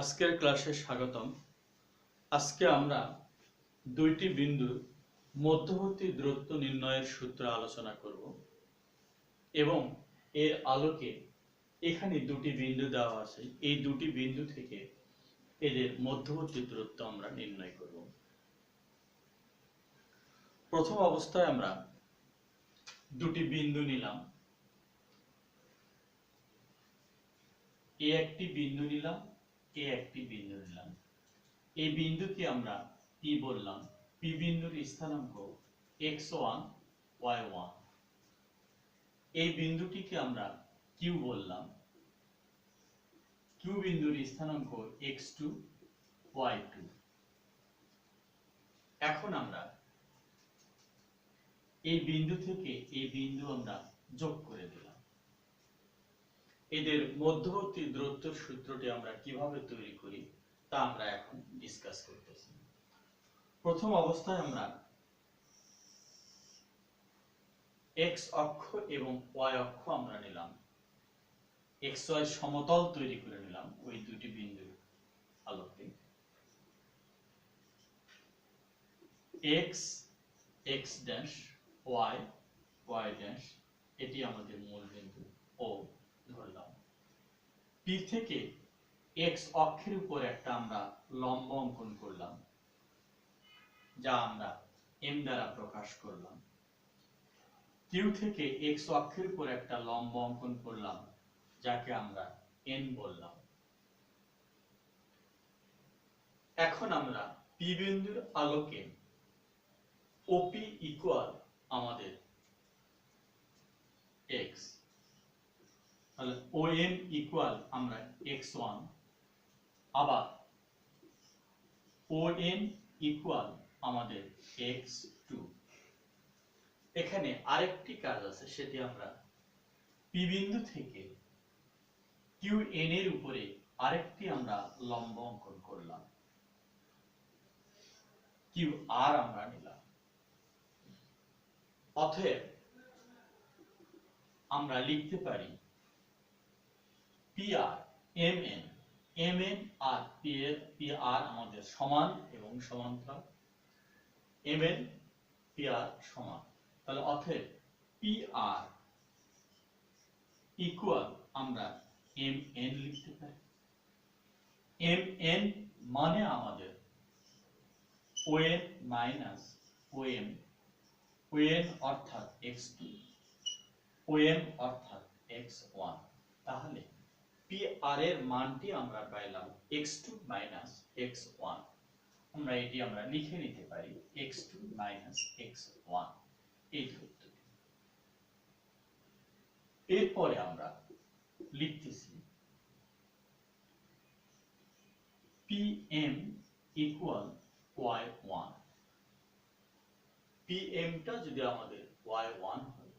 আজকের ক্লাসে স্বাগতম। আজকে আমরা দুইটি বিন্দুর মধ্যবর্তী দূরত্ব নির্ণয়ের সূত্র আলোচনা করব এবং এর আলোকে এখানে দুটি বিন্দু দেওয়া আছে, এই দুটি বিন্দু থেকে এদের মধ্যবর্তী দূরত্ব আমরা নির্ণয় করব। প্রথম অবস্থায় আমরা দুটি বিন্দু নিলাম, এ একটি বিন্দু নিলাম, এ একটি বিন্দু নিলাম। এই বিন্দুকে আমরা পি বললাম, পি বিন্দুর স্থানাঙ্ক x1 y1। এই বিন্দুটিকে আমরা কিউ বললাম, কিউ বিন্দুর স্থানাঙ্ক x2 y2। এখন আমরা এই বিন্দু থেকে এই বিন্দু আমরা যোগ করে দিলাম। এদের মধ্যবর্তী দূরত্বের সূত্রটি আমরা কিভাবে তৈরি করি তা আমরা এখন ডিসকাস করতেছি। প্রথম অবস্থায় আমরা x অক্ষ এবং y অক্ষ আমরা নিলাম, xy সমতল তৈরি করে নিলাম ওই দুটি বিন্দুর আলোকে। x x dash y y dash এটি আমাদের মূল বিন্দু ও ধরলাম। p থেকে x অক্ষের উপর একটা আমরা লম্ব অঙ্কন করলাম, যা আমরা m দ্বারা প্রকাশ করলাম। q থেকে x অক্ষের উপর একটা লম্ব অঙ্কন করলাম, যাকে আমরা n বললাম। এখন আমরা p বিন্দুর আলোকে OP ইকুয়াল আমাদের x, তাহলে OM ইকুয়াল আমরা x1, আবার ON ইকুয়াল আমাদের x2। এখানে আরেকটি কাজ আছে, সেটি আমরা p বিন্দু থেকে QN এর উপরে আরেকটি আমরা লম্ব অঙ্কন করলাম, QR আমরা নিলাম। অতএব আমরা লিখতে পারি PR MN, MN আর PR আমাদের সমান এবং সমান্তরাল, MN PR সমান। তাহলে অতএব PR ইকুয়াল আমরা MN লিখতে পারি। MN মানে আমাদের ON মাইনাস OM, ON অর্থাৎ x2, OM অর্থাৎ x1। তাহলে PR এর মানটি আমরা পাইলাম x2 মাইনাস x1। আমরা এটি আমরা লিখে নিতে পারি x2 মাইনাস x1 এই দূরত্বটি। এরপরে আমরা লিখতেছি PM ইকুয়াল y1। PM টা যদি আমাদের y1 হয়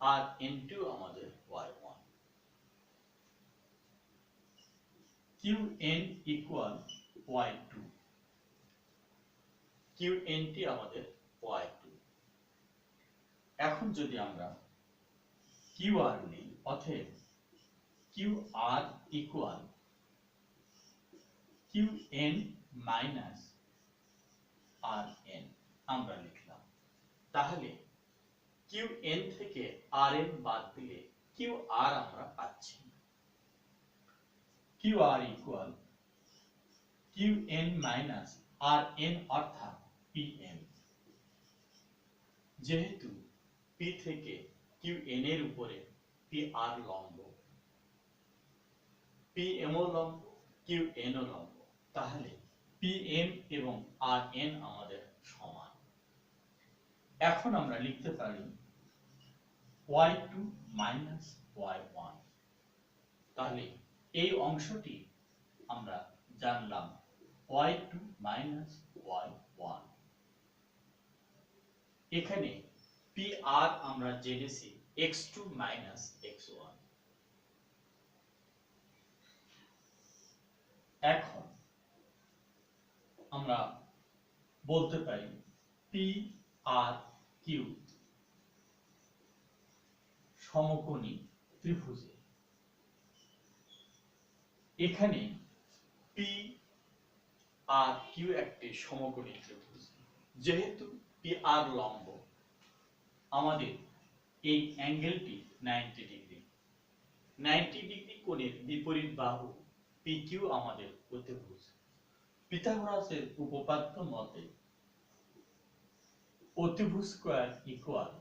আর n2 আমাদের y1, QN equal y2, QN টি আমাদের y2। এখন যদি আমরা QR নিই, অতএব QR equal QN minus RN আমরা লিখলাম। তাহলে QN থেকে RN বাদ দিলে QR আমরা পাচ্ছি। QR equal QN minus RN অর্থাৎ PM। যেহেতু P থেকে QN এর উপরে PR লম্ব, PM ও লম্ব, QN ও লম্ব, তাহলে PM এবং RN আমাদের সমান। এখন আমরা লিখতে পারি y2 মাইনাস y1। তাহলে এই অংশটি আমরা জানলাম y2 মাইনাস y1। এখানে PR আমরা জেনেছি x2 মাইনাস x1। এখন আমরা বলতে পারি PRQ সমকোণী ত্রিভুজে। এখানে পি আর কিউ একটি সমকোণী ত্রিভুজ। যেহেতু পি আর লম্ব, আমাদের এই অ্যাঙ্গেলটি 90 ডিগ্রি। 90 ডিগ্রি কোণের বিপরীত বাহু পি কিউ আমাদের অতিভুজ। পিথাগোরাসের উপপাদ্য মতে অতিভুজ স্কয়ার ইকুয়াল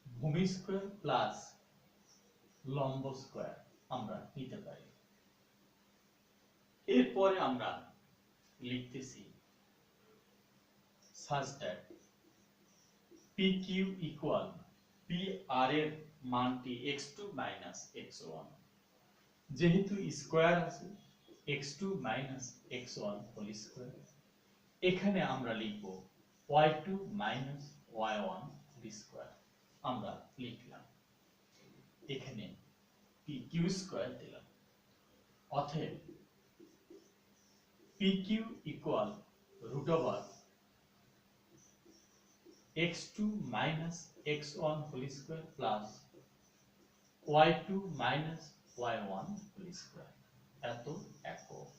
ভূমি স্কয়ার প্লাস লম্ব স্কয়ার আমরা নিতে পারি। এরপরে আমরা লিখতেছি such that PQ equal PR এর মানটি x2 minus x1, যেহেতু স্কয়ার আছে x2 minus x1 whole square, এখানে আমরা লিখব y2 minus y1 whole square. আমরা লিখলাম, এখানে PQ স্কয়ার দিলাম। অতএব PQ equal root over x2 minus x1 whole square plus y2 minus y1 whole square এত একক।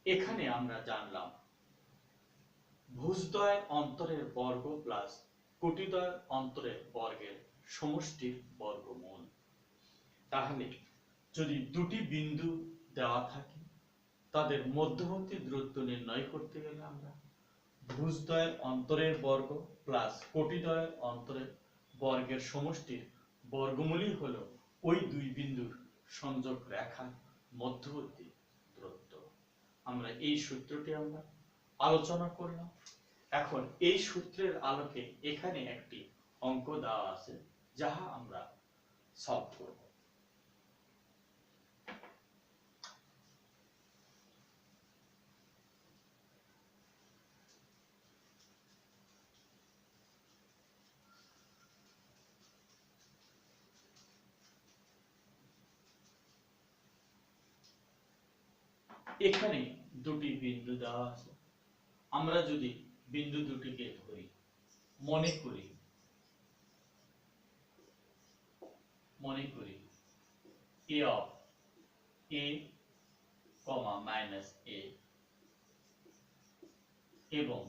এখানে আমরা জানলাম ভুজদ্বয়ের অন্তরের বর্গ প্লাস কোটিদ্বয়ের অন্তরের বর্গের সমষ্টির বর্গমূল। তাহলে যদি দুটি বিন্দু দেওয়া থাকে, তাদের মধ্যবর্তী দূরত্ব নির্ণয় করতে গেলে আমরা ভুজদ্বয়ের অন্তরের বর্গ প্লাস কোটিদ্বয়ের অন্তরের বর্গের সমষ্টির বর্গমূলই হলো ওই দুই বিন্দুর সংযোগ রেখার মধ্যবর্তী দূরত্ব। আমরা এই সূত্রটি আমরা আলোচনা করলাম। এখন এই সূত্রের আলোকে এখানে একটি অঙ্ক দেওয়া আছে, যাহা আমরা সলভ করব। এখানে দুটি বিন্দু দেওয়া আছে। আমরা যদি বিন্দু দুটিকে ধরি, মনে করি a of a, minus a এবং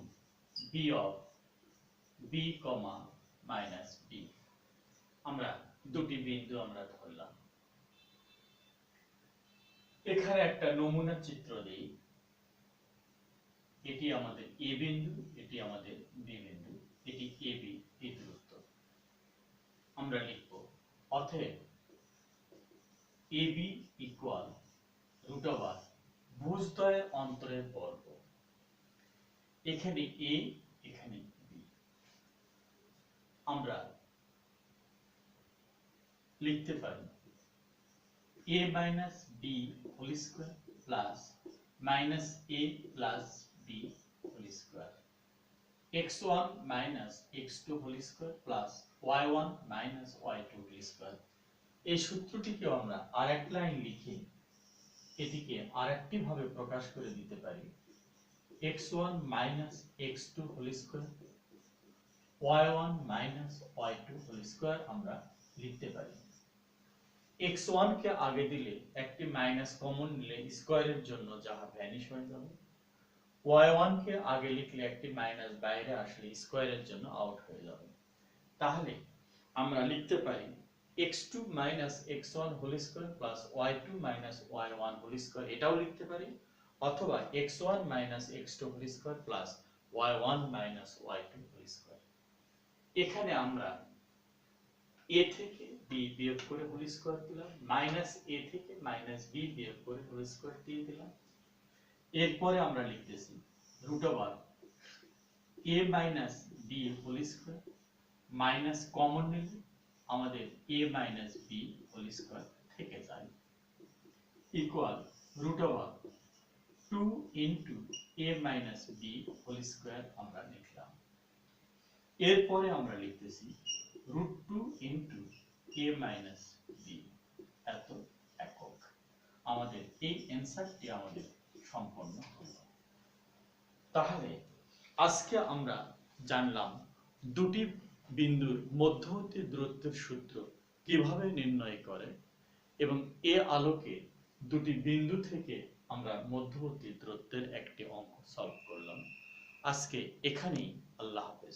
b of b, minus b। আমরা দুটি বিন্দু আমরা ধরলাম। এখানে একটা নমুনা চিত্র দেই। এটি আমাদের a বিন্দু, এটি আমাদের b বিন্দু, এটি ab, এই দূরত্ব আমরা লিখব। অতএব ab ইকুয়াল রুট ওভার ভুজদ্বয়ের অন্তরের বর্গ। এখানে a, এখানে b। আমরা লিখতে পারি a minus b whole square plus minus a plus b whole square, x1 minus x2 whole square plus y1 minus y2 whole square। এই সূত্রটিকে আমরা আরেক লাইন লিখে এটিকে আরেকটি ভাবে প্রকাশ করে দিতে পারি x1 minus x2 whole square y1 minus y2 whole square আমরা লিখতে পারি। x1 কে আগে দিলে একটি মাইনাস কমন নিলে স্কয়ারের জন্য যাহা ভ্যানিশ হয়ে যাবে, y1 কে আগে লিখলে একটি মাইনাস বাইরে আসলে স্কয়ারের জন্য আউট হয়ে যাবে। তাহলে আমরা লিখতে পারি x2 minus x1 whole square plus y2 minus y1 whole square, এটাও লিখতে পারি, অথবা x1 minus x2 whole square plus y1 minus y2 whole square। এখানে আমরা a থেকে b বিয়োগ করে হোল স্কয়ার দিলাম, মাইনাস a থেকে মাইনাস b বিয়োগ করে হোল স্কয়ার দিয়ে দিলাম। এরপরে আমরা লিখতেছি root over a minus b whole square, minus common নিলে আমাদের a minus b whole square থেকে যায়, equal root over 2 into a minus b whole square আমরা লিখলাম। এরপরে আমরা লিখতেছি √2 into a minus b এত একক। আমাদের এই অ্যানসারটি আমাদের সম্পন্ন হলো। তাহলে আজকে আমরা জানলাম দুটি বিন্দুর মধ্যবর্তী দূরত্বের সূত্র কিভাবে নির্ণয় করে এবং এ আলোকে দুটি বিন্দু থেকে আমরা মধ্যবর্তী দূরত্বের একটি অঙ্ক সলভ করলাম। আজকে এখানেই, আল্লাহ হাফেজ।